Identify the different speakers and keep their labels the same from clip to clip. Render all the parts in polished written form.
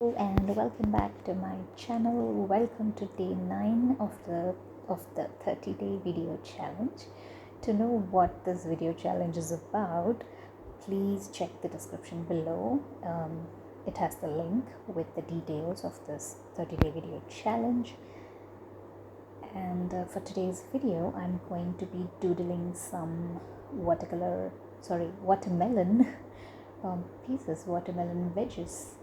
Speaker 1: Hello and welcome back to my channel. Welcome to day 9 of the 30-day video challenge. To know what this video challenge is about, please check the description below. It has the link with the details of this 30-day video challenge. And for today's video, I'm going to be doodling some watermelon pieces, watermelon wedges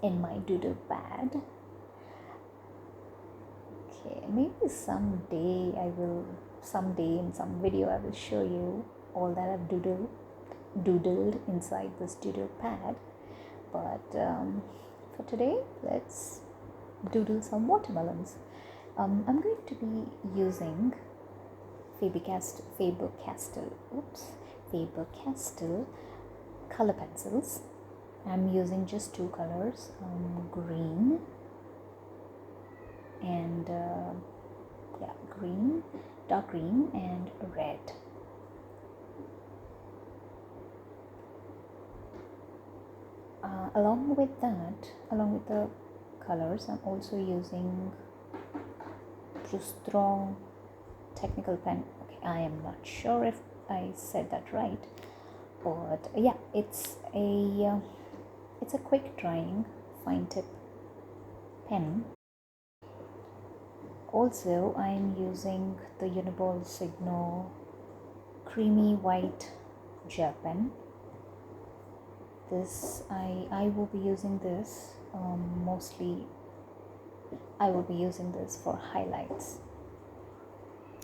Speaker 1: in my doodle pad. Okay, maybe someday in some video I will show you all that I've doodled inside this doodle pad. But for today, let's doodle some watermelons. I'm going to be using Faber-Castell color pencils. I'm using just two colors, green and dark green and red. Along with the colors, I'm also using strong technical pen. Okay, I am not sure if I said that right, but yeah, it's a quick drying fine tip pen. Also, I'm using the Uniball Signo creamy white gel pen. This I will be using this mostly. I will be using this for highlights,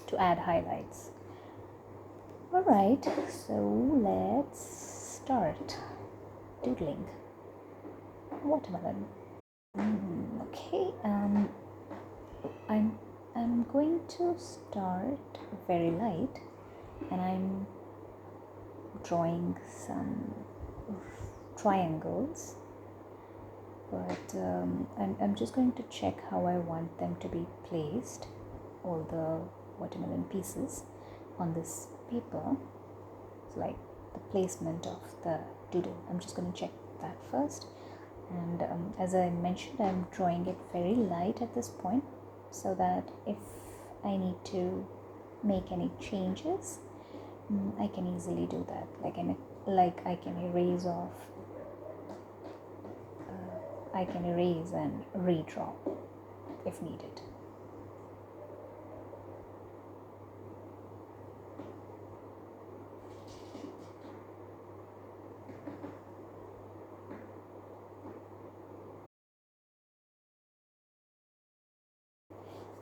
Speaker 1: to add highlights. Alright, so let's start doodling watermelon. Okay, I'm going to start very light, and I'm drawing some triangles, but I'm just going to check how I want them to be placed, all the watermelon pieces on this paper. It's like the placement of the doodle. I'm just going to check that first. And as I mentioned, I'm drawing it very light at this point, so that if I need to make any changes, I can easily do that. I can erase off. I can erase and redraw if needed.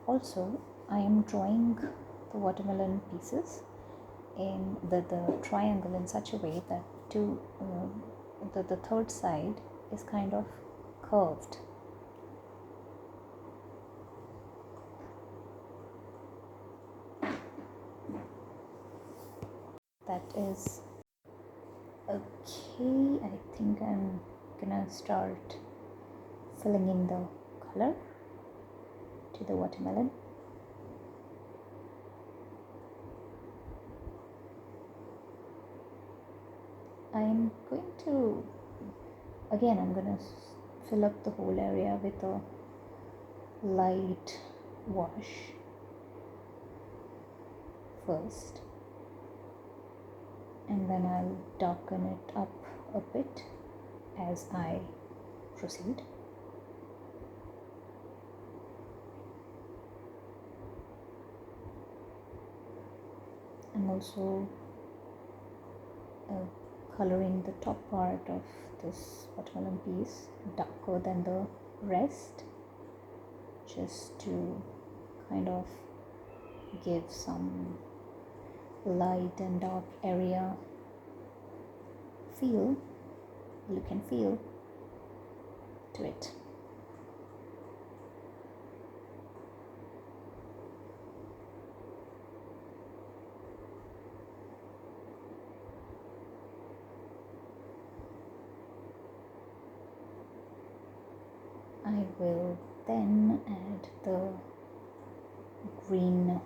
Speaker 1: Also, I am drawing the watermelon pieces in the triangle in such a way that the third side is kind of curved. That is okay. I think I'm gonna start filling in the color to the watermelon. I'm gonna fill up the whole area with a light wash first, and then I'll darken it up a bit as I proceed. I'm also coloring the top part of this watermelon piece darker than the rest, just to kind of give some light and dark area look and feel to it. I will then add the green.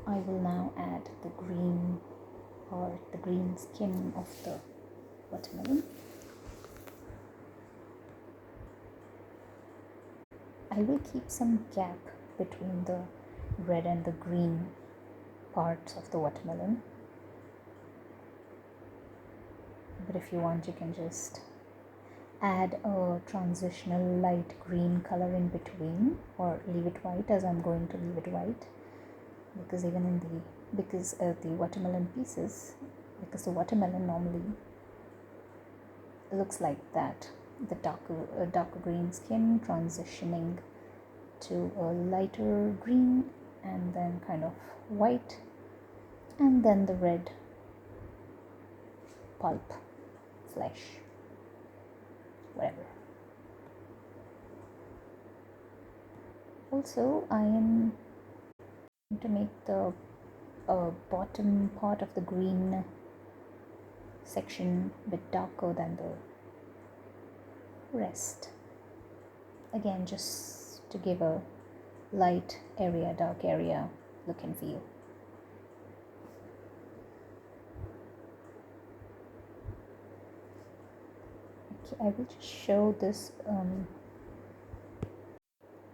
Speaker 1: I will now add the green or the green skin of the watermelon. I will keep some gap between the red and the green parts of the watermelon, but if you want you can just add a transitional light green color in between, or leave it white, as I'm going to leave it white, because even in the watermelon pieces, because the watermelon normally looks like that, the darker green skin transitioning to a lighter green, and then kind of white, and then the red pulp, flesh, whatever. Also, I am going to make the bottom part of the green section a bit darker than the rest. Again, just to give a light area, dark area look and feel. Okay, I will just show this.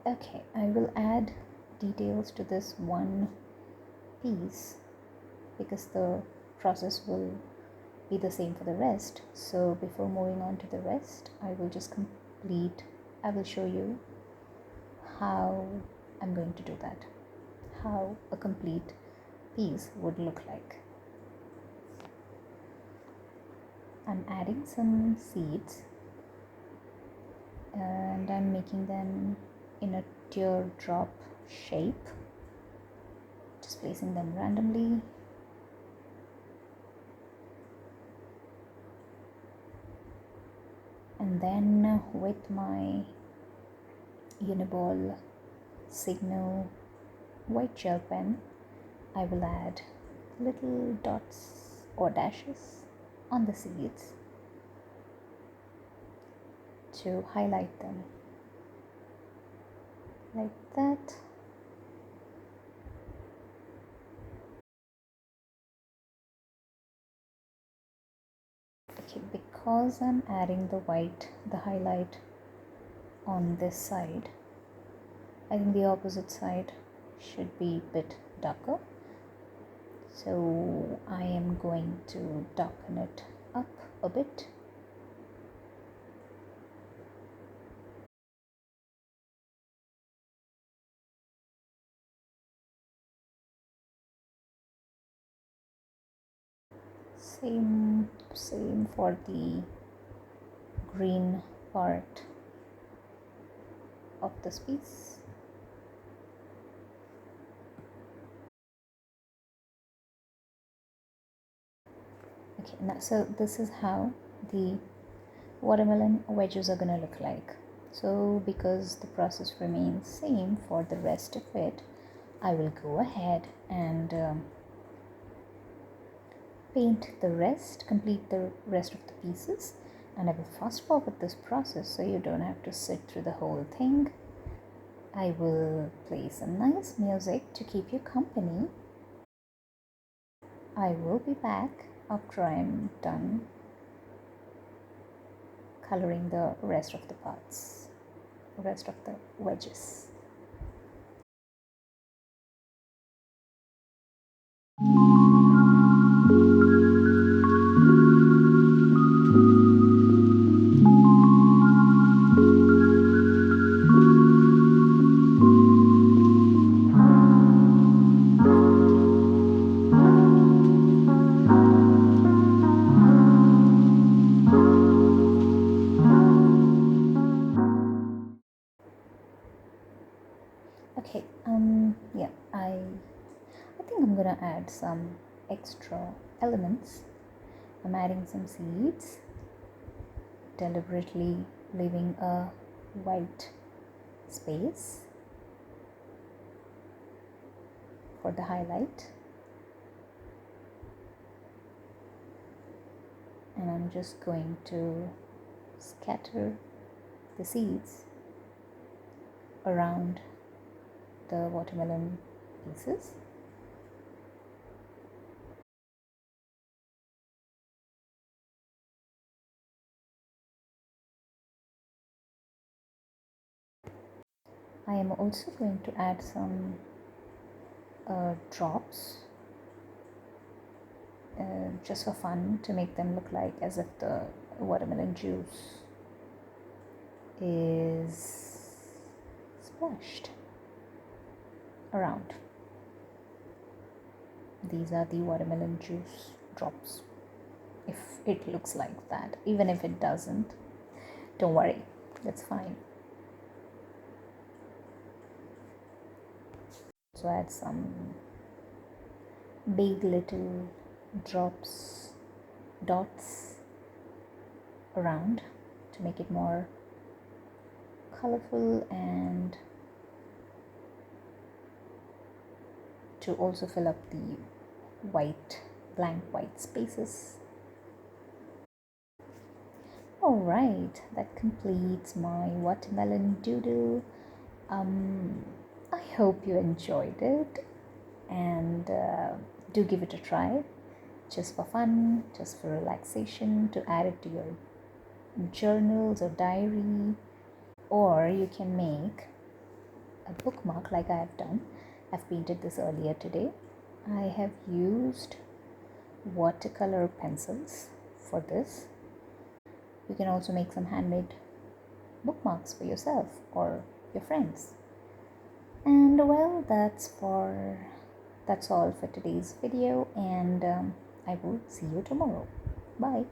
Speaker 1: Okay, I will add details to this one piece because the process will be the same for the rest. So before moving on to the rest, I will show you how I'm going to do that, how a complete piece would look like. I'm adding some seeds and I'm making them in a teardrop shape, just placing them randomly. And then with my Uniball Signo white gel pen, I will add little dots or dashes on the seeds to highlight them, like that. Okay, because I'm adding the highlight on this side, I think the opposite side should be a bit darker. So I am going to darken it up a bit. Same for the green part of this piece. Okay, now so this is how the watermelon wedges are gonna look like. So because the process remains same for the rest of it, I will go ahead and complete the rest of the pieces, and I will fast forward this process so you don't have to sit through the whole thing. I will play some nice music to keep you company. I will be back after I'm done coloring the rest of the parts, rest of the wedges. Okay, yeah, I think I'm gonna add some extra elements. I'm adding some seeds, deliberately leaving a white space for the highlight, and I'm just going to scatter the seeds around the watermelon pieces. I am also going to add some drops just for fun, to make them look like as if the watermelon juice is splashed around. These are the watermelon juice drops. If it looks like that, even if it doesn't, don't worry, that's fine. So add some big little dots around to make it more colorful, and to also fill up the blank white spaces. Alright, that completes my watermelon doodle. I hope you enjoyed it, and do give it a try, just for fun, just for relaxation, to add it to your journals or diary, or you can make a bookmark like I have done. I've painted this earlier today. I have used watercolor pencils for this. You can also make some handmade bookmarks for yourself or your friends. And well, that's all for today's video, and I will see you tomorrow. Bye.